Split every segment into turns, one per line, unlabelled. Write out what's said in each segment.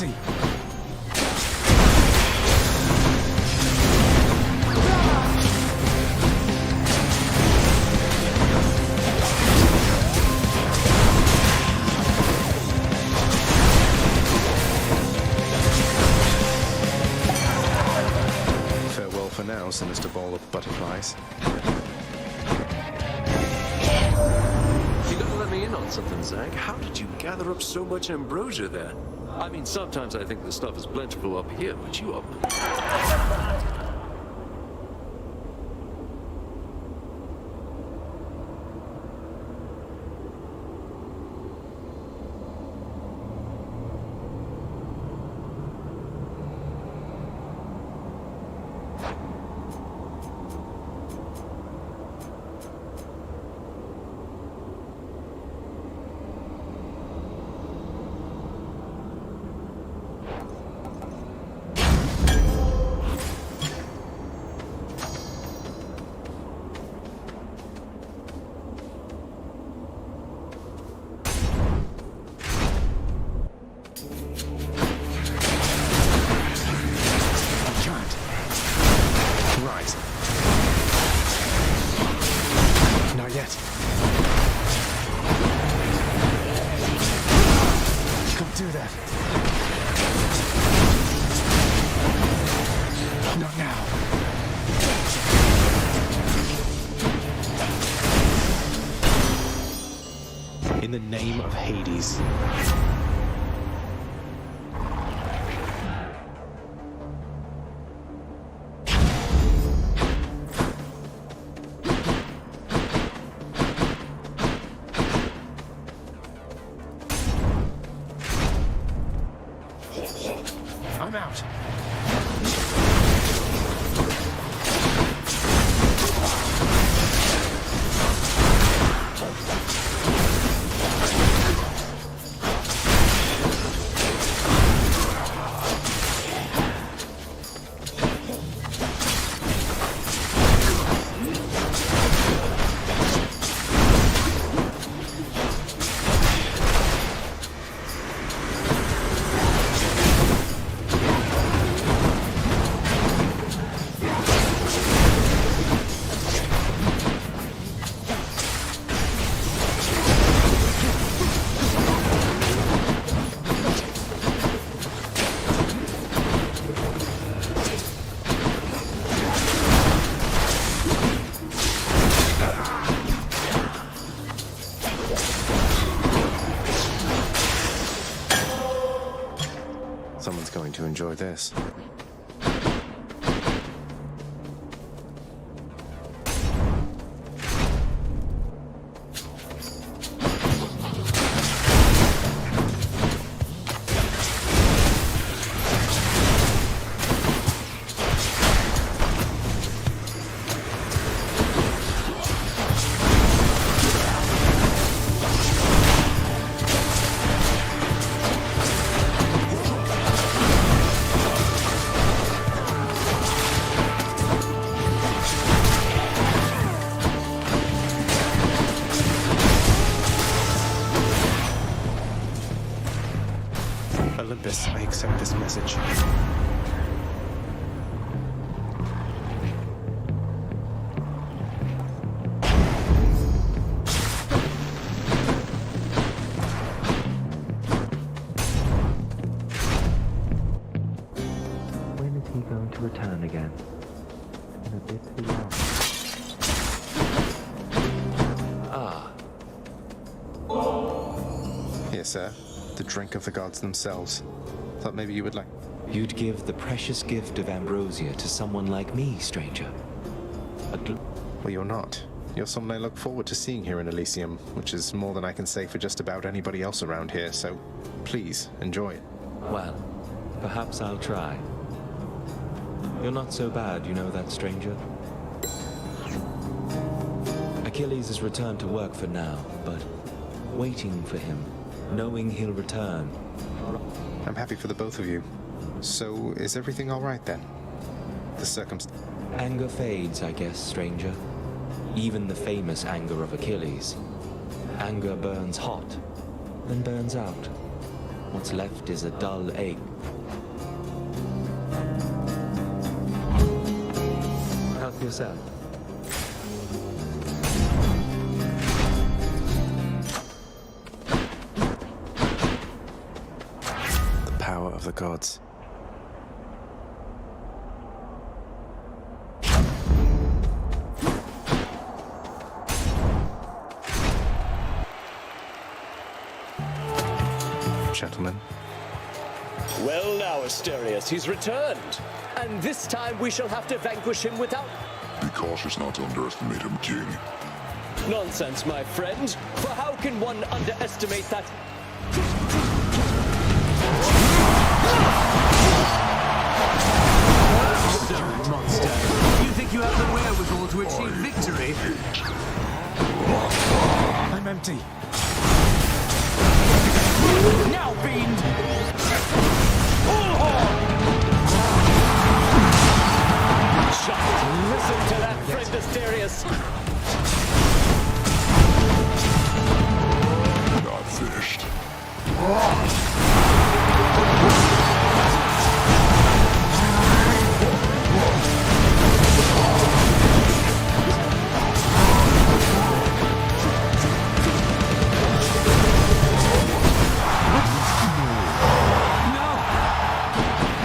empty.
Farewell for now, sinister ball of butterflies.
You gotta let me in on something, Zach. How did you gather up so much ambrosia there? I mean, sometimes I think the stuff is plentiful up here, but you are...
Not yet.
Can't do that. Not now.
In the name of Hades.
I'm out.
Someone's going to enjoy this. Olympus, I accept this message.
When is he going to return again? In a bit too long.
Here, sir. The drink of the gods themselves. Thought maybe you would like...
You'd give the precious gift of ambrosia to someone like me, stranger.
Well, you're not. You're someone I look forward to seeing here in Elysium, which is more than I can say for just about anybody else around here, so please, enjoy it.
Well, perhaps I'll try. You're not so bad, you know that, stranger? Achilles has returned to work for now, but waiting for him, knowing he'll return.
I'm happy for the both of you. So, is everything all right then? The circumstance...
Anger fades, I guess, stranger. Even the famous anger of Achilles. Anger burns hot, then burns out. What's left is a dull ache help yourself.
The power of the gods. Gentlemen.
Well now, Asterius, he's returned. And this time we shall have to vanquish him without...
Be cautious not to underestimate him, King.
Nonsense, my friend. For how can one underestimate that...
Absurd monster. You think you have the wherewithal to achieve victory?
I'm empty.
Now, fiend!
Listen to that, friend Asterius.
Not finished.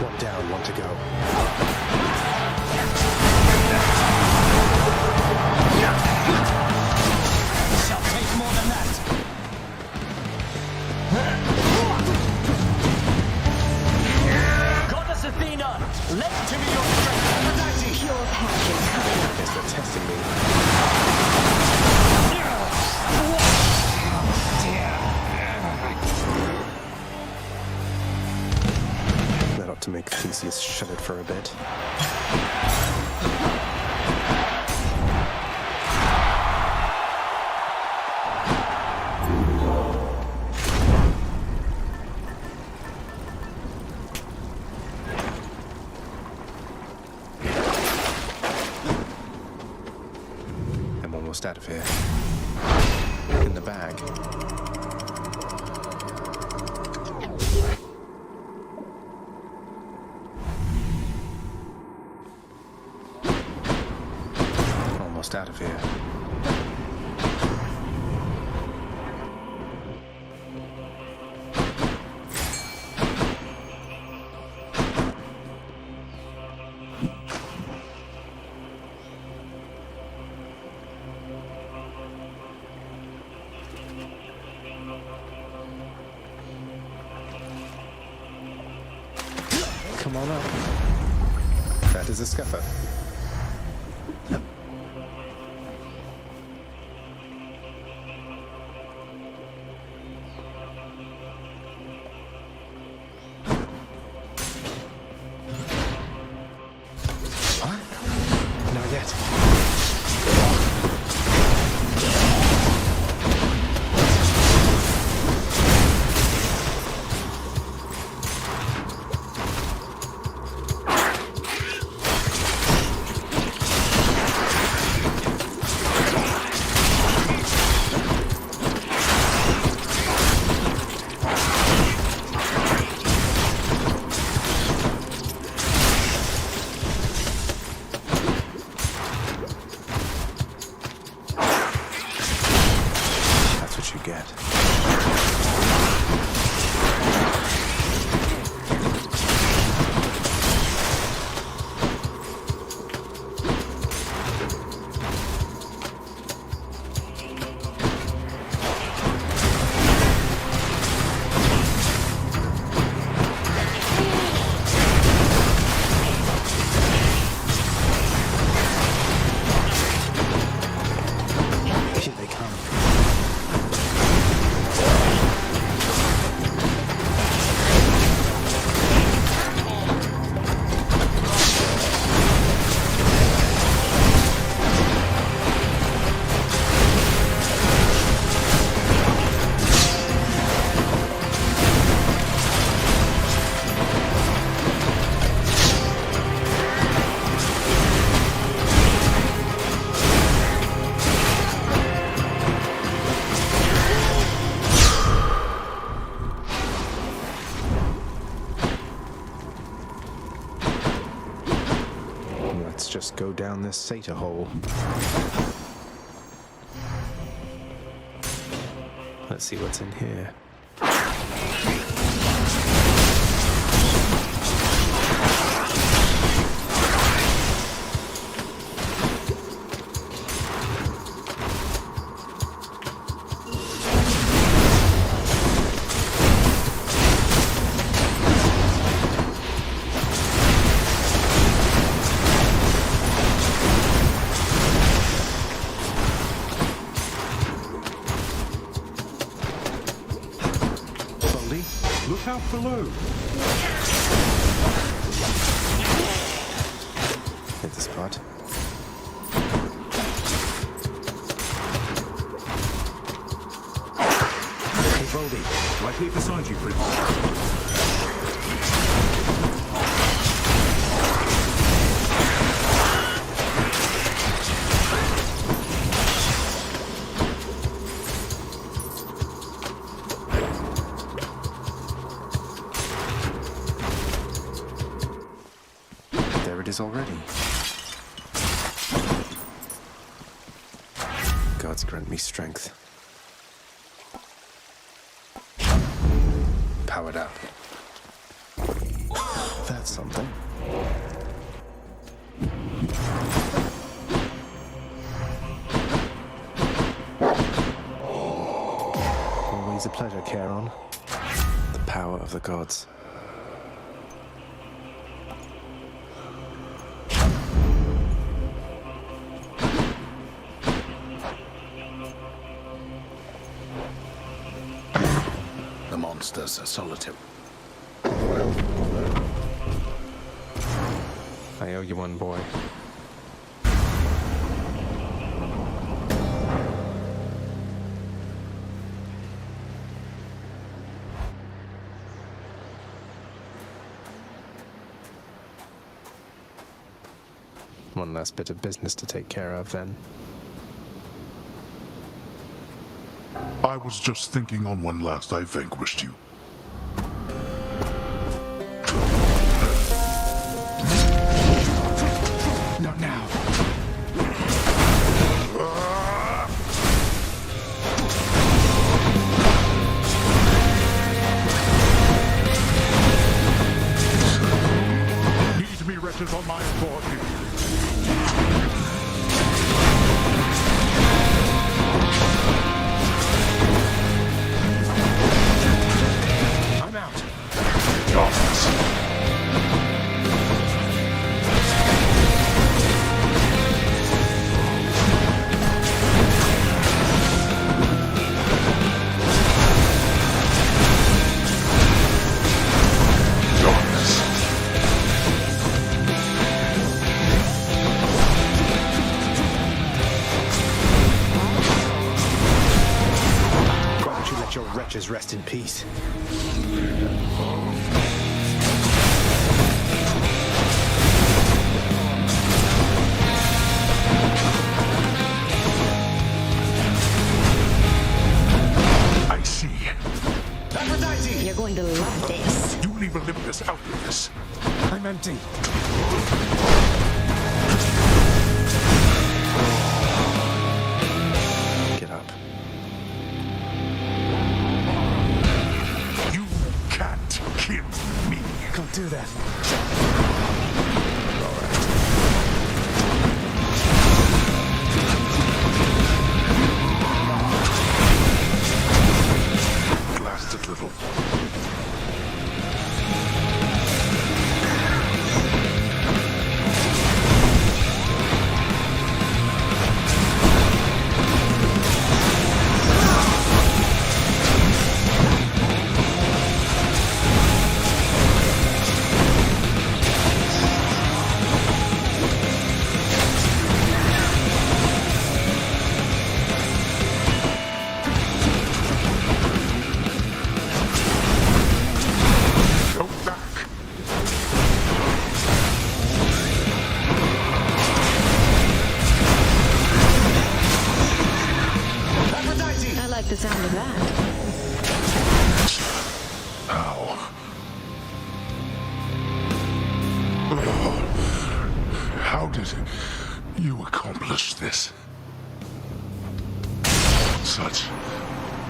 One down, one to go.
Shall take more than that.
Goddess Athena, lend to me your strength.
Pure passion.
Guess they're testing me. That ought to make Theseus shut it for a bit. I'm almost out of here. In the bag. Almost out of here. Come on up. That is a scuffer. What? Not yet. Let's just go down this Sata hole. Let's see what's in here.
Look out below.
Hit the spot. Hey, Baldy.
Right here beside you, Prince.
There it is already. Gods grant me strength. Powered up. That's something. Always a pleasure, Charon. The power of the gods.
The monsters are solitary.
I owe you one, boy. One last bit of business to take care of, then.
I was just thinking on when last I vanquished you.
Not now.
Need me wretches on my authority.
I'm out.
Why don't you let your wretches rest in peace?
I see.
You're going to love this.
You leave Olympus out of this.
I'm empty.
Get up.
You can't kill me.
Can't do that.
It lasted little. Go back.
I like the sound of that.
How did you accomplish this? Such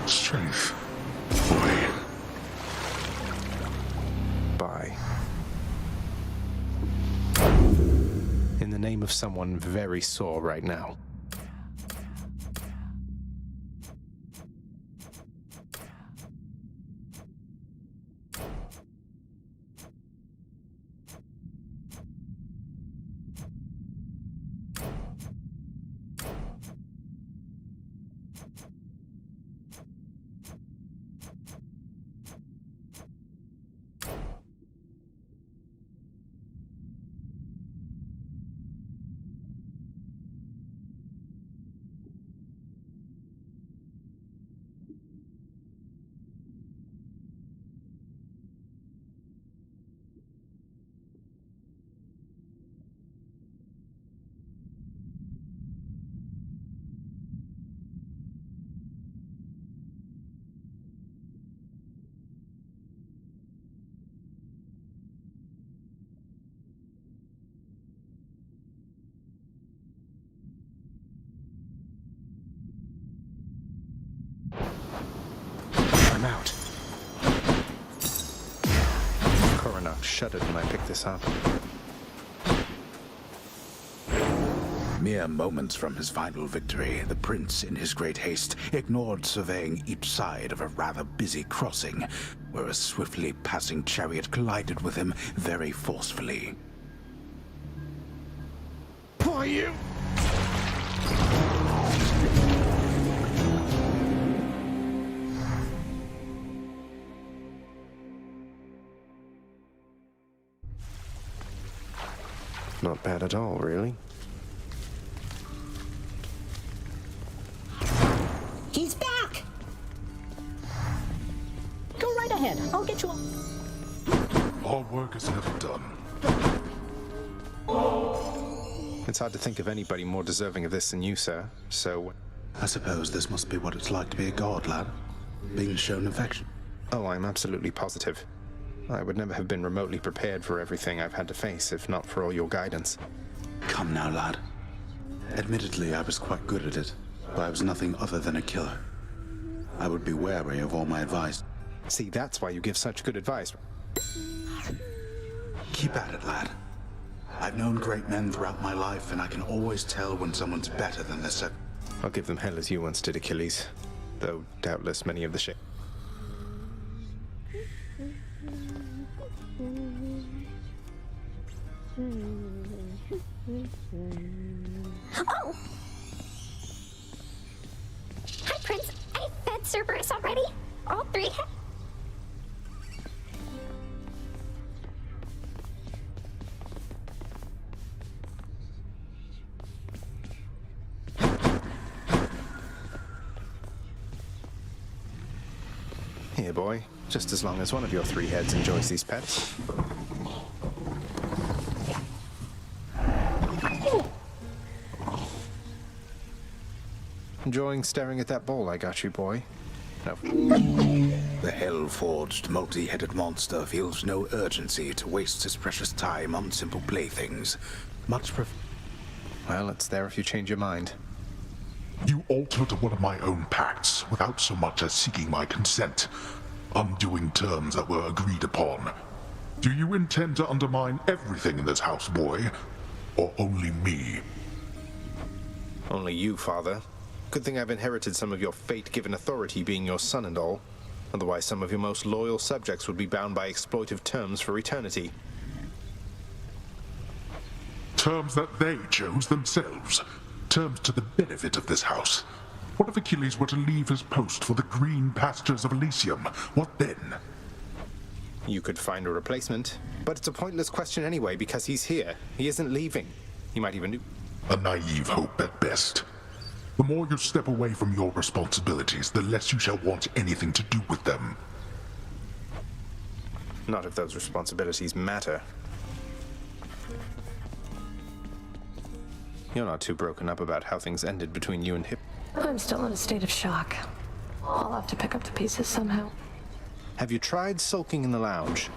strength, boy.
Bye. In the name of someone very sore right now. I'm out. Koronach shuddered when I picked this up.
Mere moments from his final victory, the prince, in his great haste, ignored surveying each side of a rather busy crossing, where a swiftly passing chariot collided with him very forcefully.
Why you? Not bad at all, really.
He's back! Go right ahead. I'll get you all.
Our work is never done.
It's hard to think of anybody more deserving of this than you, sir. So...
I suppose this must be what it's like to be a god, lad. Being shown affection.
Oh, I'm absolutely positive. I would never have been remotely prepared for everything I've had to face if not for all your guidance.
Come now, lad. Admittedly, I was quite good at it, but I was nothing other than a killer. I would be wary of all my advice.
See, that's why you give such good advice.
Keep at it, lad. I've known great men throughout my life, and I can always tell when someone's better than their set.
I'll give them hell as you once did Achilles, though doubtless many of the shit.
Oh! Hi, Prince. I fed Cerberus already. All three.
Here, boy. Just as long as one of your three heads enjoys these pets. Enjoying staring at that ball I got you, boy? No.
The hell-forged, multi-headed monster feels no urgency to waste his precious time on simple playthings.
Well, it's there if you change your mind.
You altered one of my own pacts without so much as seeking my consent, undoing terms that were agreed upon. Do you intend to undermine everything in this house, boy? Or only me?
Only you, father. Good thing I've inherited some of your fate-given authority being your son and all. Otherwise, some of your most loyal subjects would be bound by exploitive terms for eternity.
Terms that they chose themselves. Terms to the benefit of this house. What if Achilles were to leave his post for the green pastures of Elysium? What then?
You could find a replacement. But it's a pointless question anyway, because he's here. He isn't leaving. He might even do...
A naive hope at best. The more you step away from your responsibilities, the less you shall want anything to do with them.
Not if those responsibilities matter. You're not too broken up about how things ended between you and Hip.
I'm still in a state of shock. I'll have to pick up the pieces somehow.
Have you tried sulking in the lounge?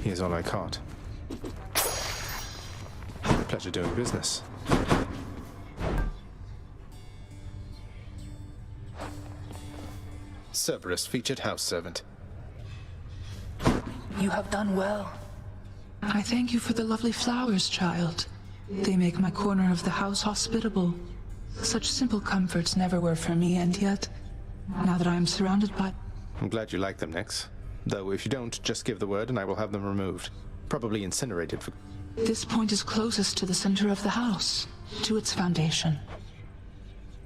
Here's all I caught. Pleasure doing business. Cerberus, featured house servant.
You have done well. I thank you for the lovely flowers, child. They make my corner of the house hospitable. Such simple comforts never were for me, and yet, now that I am surrounded by...
I'm glad you like them, Nyx. Though if you don't, just give the word and I will have them removed. Probably incinerated for...
This point is closest to the center of the house, to its foundation.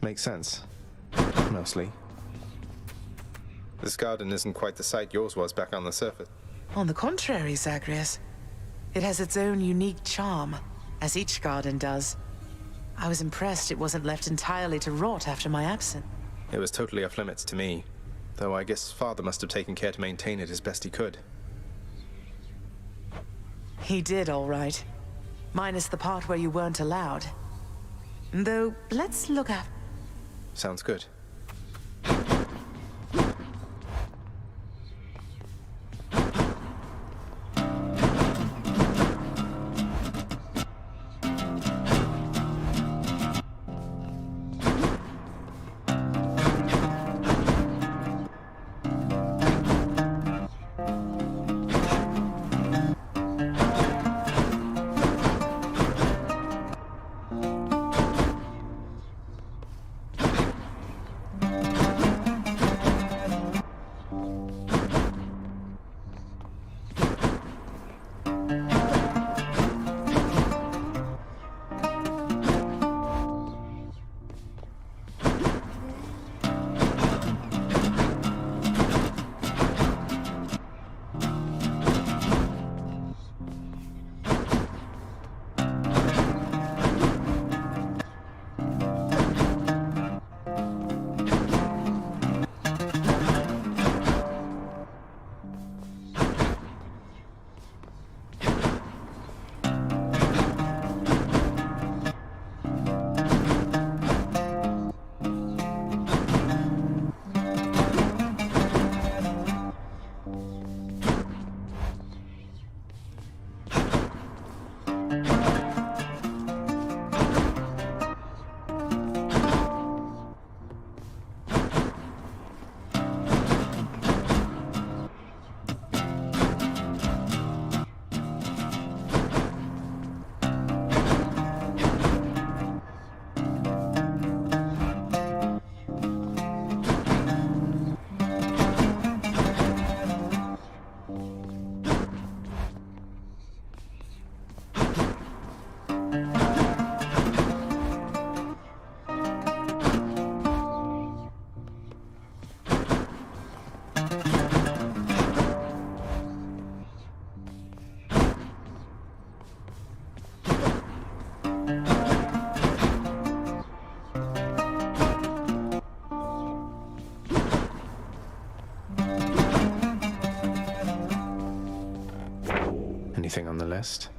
Makes sense. Mostly. This garden isn't quite the sight yours was back on the surface.
On the contrary, Zagreus. It has its own unique charm, as each garden does. I was impressed it wasn't left entirely to rot after my absence.
It was totally off limits to me. Though I guess Father must have taken care to maintain it as best he could.
He did, all right. Minus the part where you weren't allowed. Though, let's look at...
Sounds good. Anything on the list?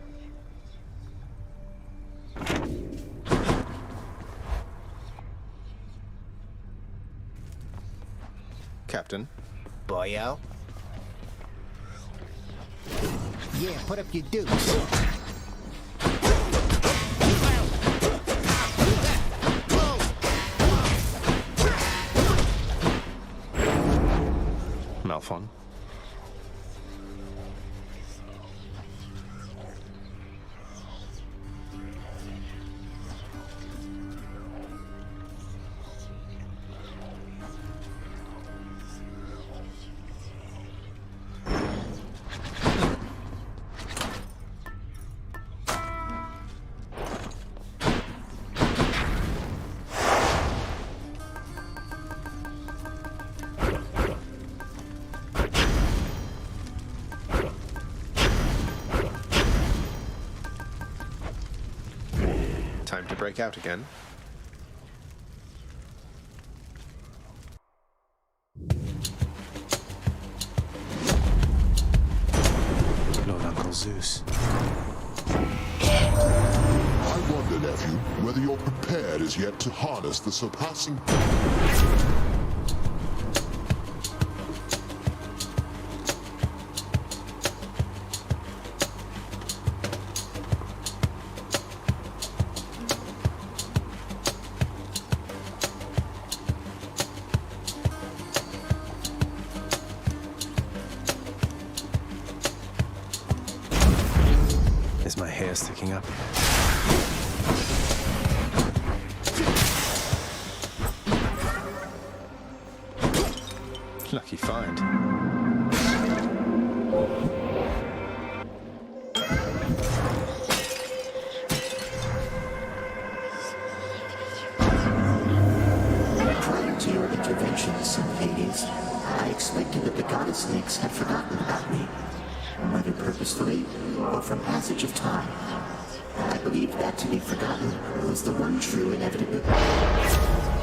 Captain?
Boyo? Yeah, put up your dukes.
Malphon? Time to break out again. Lord Uncle Zeus.
I wonder, nephew, whether you're prepared as yet to harness the surpassing...
My hair's sticking up. Lucky find.
Prior to your intervention, Son of Hades, I expected that the goddess snakes had forgotten about me, whether purposefully or from passage of time. I believed that to be forgotten was the one true inevitability.